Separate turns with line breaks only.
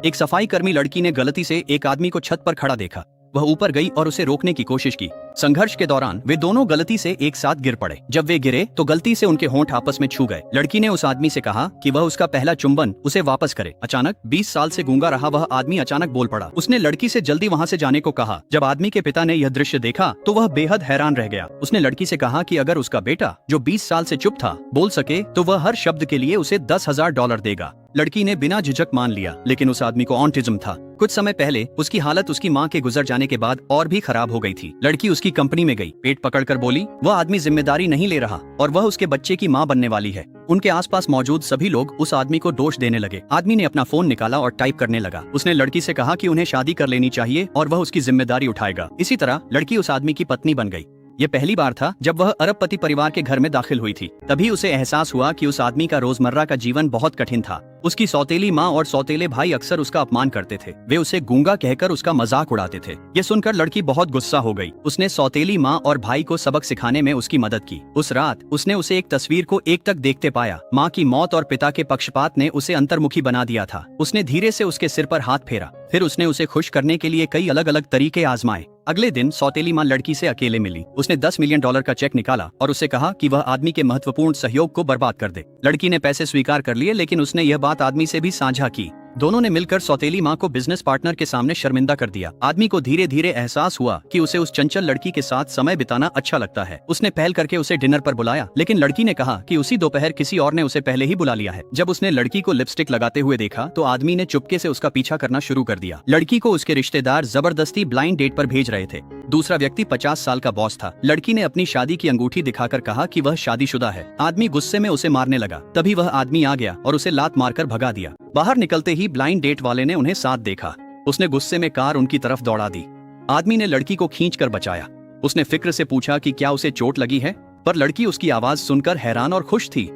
एक सफाई कर्मी लड़की ने गलती से एक आदमी को छत पर खड़ा देखा। वह ऊपर गई और उसे रोकने की कोशिश की। संघर्ष के दौरान वे दोनों गलती से एक साथ गिर पड़े। जब वे गिरे तो गलती से उनके होंठ आपस में छू गए। लड़की ने उस आदमी से कहा कि वह उसका पहला चुंबन उसे वापस करे। अचानक 20 साल से गूंगा रहा वह आदमी अचानक बोल पड़ा। उसने लड़की से जल्दी वहाँ से जाने को कहा। जब आदमी के पिता ने यह दृश्य देखा तो वह बेहद हैरान रह गया। उसने लड़की से कहा कि अगर उसका बेटा जो 20 साल से चुप था बोल सके तो वह हर शब्द के लिए उसे $10,000 देगा। लड़की ने बिना झिझक मान लिया, लेकिन उस आदमी को ऑटिज्म था। कुछ समय पहले उसकी हालत उसकी माँ के गुजर जाने के बाद और भी खराब हो गई थी। लड़की उसकी कंपनी में गई, पेट पकड़कर बोली वह आदमी जिम्मेदारी नहीं ले रहा और वह उसके बच्चे की माँ बनने वाली है। उनके आसपास मौजूद सभी लोग उस आदमी को दोष देने लगे। आदमी ने अपना फोन निकाला और टाइप करने लगा। उसने लड़की से कहा कि उन्हें शादी कर लेनी चाहिए और वह उसकी जिम्मेदारी उठाएगा। इसी तरह लड़की उस आदमी की पत्नी बन गई। ये पहली बार था जब वह अरबपति परिवार के घर में दाखिल हुई थी। तभी उसे एहसास हुआ कि उस आदमी का रोजमर्रा का जीवन बहुत कठिन था। उसकी सौतेली माँ और सौतेले भाई अक्सर उसका अपमान करते थे। वे उसे गूंगा कहकर उसका मजाक उड़ाते थे। ये सुनकर लड़की बहुत गुस्सा हो गई। उसने सौतेली माँ और भाई को सबक सिखाने में उसकी मदद की। उस रात उसने उसे एक तस्वीर को एकटक देखते पाया। माँ की मौत और पिता के पक्षपात ने उसे अंतर्मुखी बना दिया था। उसने धीरे से उसके सिर पर हाथ फेरा। फिर उसने उसे खुश करने के लिए कई अलग अलग तरीके आजमाए। अगले दिन सौतेली माँ लड़की से अकेले मिली। उसने $10 मिलियन का चेक निकाला और उसे कहा कि वह आदमी के महत्वपूर्ण सहयोग को बर्बाद कर दे। लड़की ने पैसे स्वीकार कर लिए, लेकिन उसने यह बात आदमी से भी साझा की। दोनों ने मिलकर सौतेली माँ को बिजनेस पार्टनर के सामने शर्मिंदा कर दिया। आदमी को धीरे धीरे एहसास हुआ कि उसे उस चंचल लड़की के साथ समय बिताना अच्छा लगता है। उसने पहल करके उसे डिनर पर बुलाया, लेकिन लड़की ने कहा कि उसी दोपहर किसी और ने उसे पहले ही बुला लिया है। जब उसने लड़की को लिपस्टिक लगाते हुए देखा तो आदमी ने चुपके से उसका पीछा करना शुरू कर दिया। लड़की को उसके रिश्तेदार जबरदस्ती ब्लाइंड डेट पर भेज रहे थे। दूसरा व्यक्ति 50 साल का बॉस था। लड़की ने अपनी शादी की अंगूठी दिखाकर कहा कि वह शादीशुदा है। आदमी गुस्से में उसे मारने लगा। तभी वह आदमी आ गया और उसे लात मारकर भगा दिया। बाहर निकलते ही ब्लाइंड डेट वाले ने उन्हें साथ देखा। उसने गुस्से में कार उनकी तरफ दौड़ा दी। आदमी ने लड़की को खींचकर बचाया। उसने फिक्र से पूछा कि क्या उसे चोट लगी है, पर लड़की उसकी आवाज सुनकर हैरान और खुश थी।